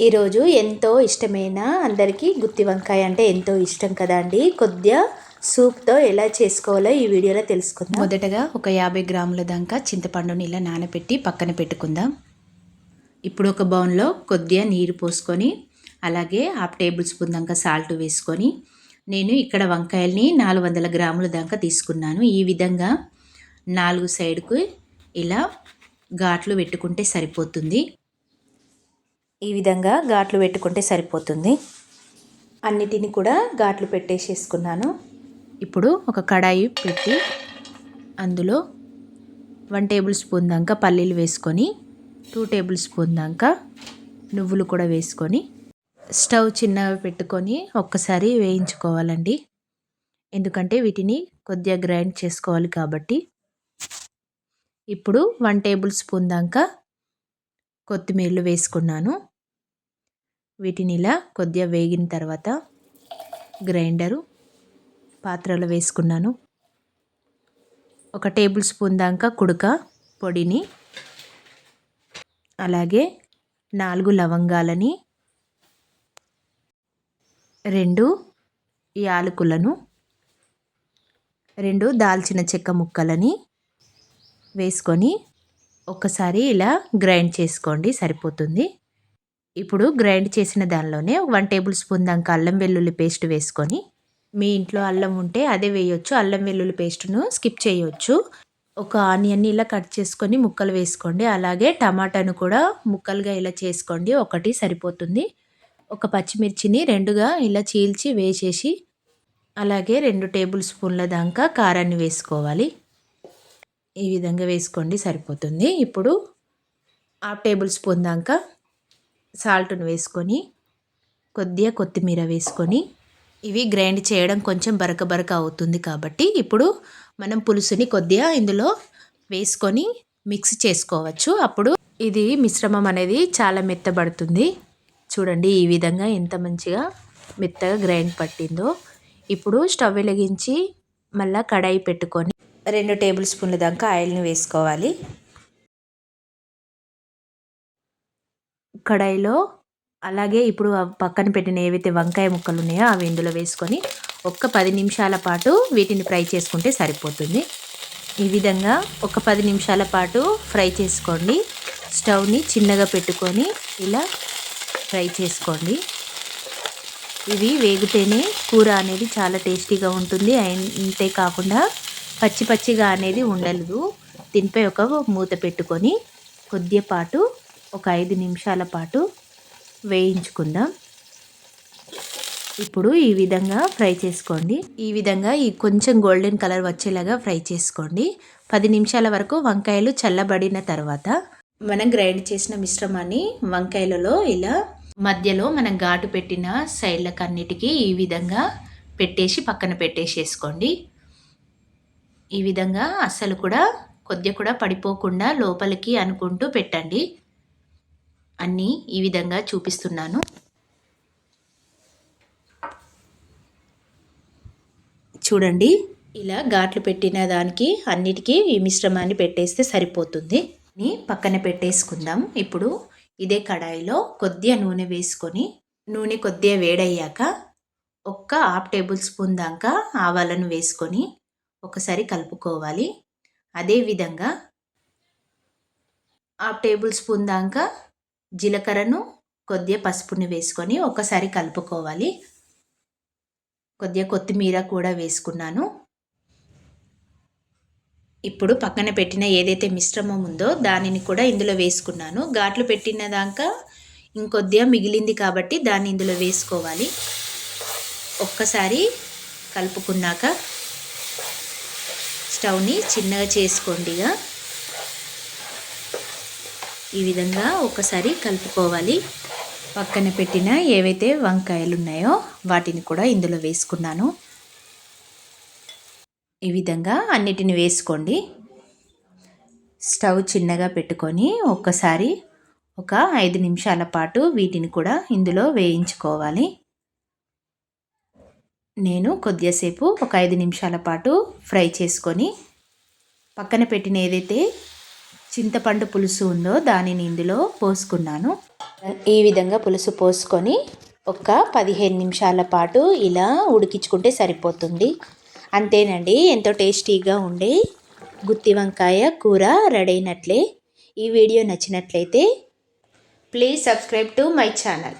ఈరోజు ఎంతో ఇష్టమైన అందరికీ గుత్తి వంకాయ అంటే ఎంతో ఇష్టం కదా అండి. కొద్దిగా సూప్తో ఎలా చేసుకోవాలో ఈ వీడియోలో తెలుసుకుందాం. మొదటగా ఒక 50 గ్రాముల దాకా చింతపండుని ఇలా నానబెట్టి పక్కన పెట్టుకుందాం. ఇప్పుడు ఒక బౌల్లో కొద్దిగా నీరు పోసుకొని అలాగే 1/2 టేబుల్ స్పూన్ దాకా సాల్ట్ వేసుకొని నేను ఇక్కడ వంకాయల్ని 400 గ్రాముల దాకా తీసుకున్నాను. ఈ విధంగా 4 సైడ్కు ఇలా ఘాట్లు పెట్టుకుంటే సరిపోతుంది. ఈ విధంగా ఘాట్లు పెట్టుకుంటే సరిపోతుంది. అన్నిటిని కూడా ఘాట్లు పెట్టేసేసుకున్నాను. ఇప్పుడు ఒక కడాయి పెట్టి అందులో 1 టేబుల్ స్పూన్ దాకా పల్లీలు వేసుకొని 2 టేబుల్ స్పూన్ దాకా నువ్వులు కూడా వేసుకొని స్టవ్ చిన్నగా పెట్టుకొని ఒక్కసారి వేయించుకోవాలండి. ఎందుకంటే వీటిని కొద్దిగా గ్రైండ్ చేసుకోవాలి కాబట్టి. ఇప్పుడు 1 టేబుల్ స్పూన్ దాకా కొత్తిమీరలు వేసుకున్నాను. వీటిని ఇలా కొద్దిగా వేగిన తర్వాత గ్రైండరు పాత్రలో వేసుకున్నాను. 1 టేబుల్ స్పూన్ దాకా కుడక పొడిని, అలాగే 4 లవంగాలని, 2 యాలకులను, 2 దాల్చిన చెక్క ముక్కలని వేసుకొని ఒక్కసారి ఇలా గ్రైండ్ చేసుకోండి, సరిపోతుంది. ఇప్పుడు గ్రైండ్ చేసిన దానిలోనే 1 టేబుల్ స్పూన్ దాకా అల్లం వెల్లుల్లి పేస్ట్ వేసుకొని, మీ ఇంట్లో అల్లం ఉంటే అదే వేయొచ్చు, అల్లం వెల్లుల్లి పేస్ట్ను స్కిప్ చేయొచ్చు. ఒక ఆనియన్ని ఇలా కట్ చేసుకొని ముక్కలు వేసుకోండి. అలాగే టమాటాను కూడా ముక్కలుగా ఇలా చేసుకోండి, ఒకటి సరిపోతుంది. ఒక పచ్చిమిర్చిని 2గా ఇలా చీల్చి వేసేసి అలాగే 2 టేబుల్ స్పూన్ల దాకా కారాన్ని వేసుకోవాలి. ఈ విధంగా వేసుకోండి, సరిపోతుంది. ఇప్పుడు 1/2 టేబుల్ స్పూన్ దాకా సాల్ట్ను వేసుకొని కొద్దిగా కొత్తిమీర వేసుకొని ఇవి గ్రైండ్ చేయడం కొంచెం బరక అవుతుంది కాబట్టి ఇప్పుడు మనం పులుసుని కొద్దిగా ఇందులో వేసుకొని మిక్స్ చేసుకోవచ్చు. అప్పుడు ఇది మిశ్రమం అనేది చాలా మెత్తబడుతుంది. చూడండి ఈ విధంగా ఎంత మంచిగా మెత్తగా గ్రైండ్ పట్టిందో. ఇప్పుడు స్టవ్ వెలిగించి మళ్ళీ కడాయి పెట్టుకొని 2 టేబుల్ స్పూన్ల దాకా ఆయిల్ని వేసుకోవాలి. కడాయిలో అలాగే ఇప్పుడు పక్కన పెట్టిన ఏవైతే వంకాయ ముక్కలు ఉన్నాయో అవి ఇందులో వేసుకొని ఒక్క 10 నిమిషాల పాటు వీటిని ఫ్రై చేసుకుంటే సరిపోతుంది. ఈ విధంగా ఒక 10 నిమిషాల పాటు ఫ్రై చేసుకోండి. స్టవ్ని చిన్నగా పెట్టుకొని ఇలా ఫ్రై చేసుకోండి. ఇవి వేగితేనే కూర అనేది చాలా టేస్టీగా ఉంటుంది. అంతేకాకుండా పచ్చిగా అనేది ఉండదు. దీనిపై ఒక మూత పెట్టుకొని కొద్దిగా పాటు ఒక 5 నిమిషాల పాటు వేయించుకుందాం. ఇప్పుడు ఈ విధంగా ఫ్రై చేసుకోండి. ఈ విధంగా కొంచెం గోల్డెన్ కలర్ వచ్చేలాగా ఫ్రై చేసుకోండి. 10 నిమిషాల వరకు వంకాయలు చల్లబడిన తర్వాత మనం గ్రైండ్ చేసిన మిశ్రమాన్ని వంకాయలలో ఇలా మధ్యలో మనం ఘాటు పెట్టిన సైడ్లకు అన్నిటికీ ఈ విధంగా పెట్టేసి పక్కన పెట్టేసేసుకోండి. ఈ విధంగా అస్సలు కూడా కొద్దిగా కూడా పడిపోకుండా లోపలికి అనుకుంటూ పెట్టండి. అన్నీ ఈ విధంగా చూపిస్తున్నాను. చూడండి ఇలా ఘాట్లు పెట్టిన దానికి అన్నిటికీ ఈ మిశ్రమాన్ని పెట్టేస్తే సరిపోతుంది. పక్కన పెట్టేసుకుందాం. ఇప్పుడు ఇదే కడాయిలో కొద్దిగా నూనె వేసుకొని నూనె కొద్దిగా వేడయ్యాక 1/2 టేబుల్ స్పూన్ దాకా ఆవాలను వేసుకొని ఒకసారి కలుపుకోవాలి. అదేవిధంగా 1/2 టేబుల్ స్పూన్ దాకా జీలకర్రను కొద్దిగా పసుపుని వేసుకొని ఒకసారి కలుపుకోవాలి. కొద్దిగా కొత్తిమీర కూడా వేసుకున్నాను. ఇప్పుడు పక్కన పెట్టిన ఏదైతే మిశ్రమం ఉందో దానిని కూడా ఇందులో వేసుకున్నాను. ఘాట్లు పెట్టిన దాకా ఇంకొద్దిగా మిగిలింది కాబట్టి దాన్ని ఇందులో వేసుకోవాలి. ఒక్కసారి కలుపుకున్నాక స్టవ్ని చిన్నగా చేసుకోండిగా. ఈ విధంగా ఒకసారి కలుపుకోవాలి. పక్కన పెట్టిన ఏవైతే వంకాయలు ఉన్నాయో వాటిని కూడా ఇందులో వేసుకున్నాను. ఈ విధంగా అన్నిటిని వేసుకోండి. స్టవ్ చిన్నగా పెట్టుకొని ఒక్కసారి ఒక 5 నిమిషాల పాటు వీటిని కూడా ఇందులో వేయించుకోవాలి. నేను కొద్దిసేపు ఒక 5 నిమిషాల పాటు ఫ్రై చేసుకొని పక్కన పెట్టిన ఏదైతే చింతపండు పులుసు ఉందో దానిని ఇందులో పోసుకున్నాను. ఈ విధంగా పులుసు పోసుకొని ఒక 15 నిమిషాల పాటు ఇలా ఉడికించుకుంటే సరిపోతుంది. అంతేనండి, ఎంతో టేస్టీగా ఉండే గుత్తి వంకాయ కూర రెడీ అయినట్లే. ఈ వీడియో నచ్చినట్లయితే please subscribe to my channel.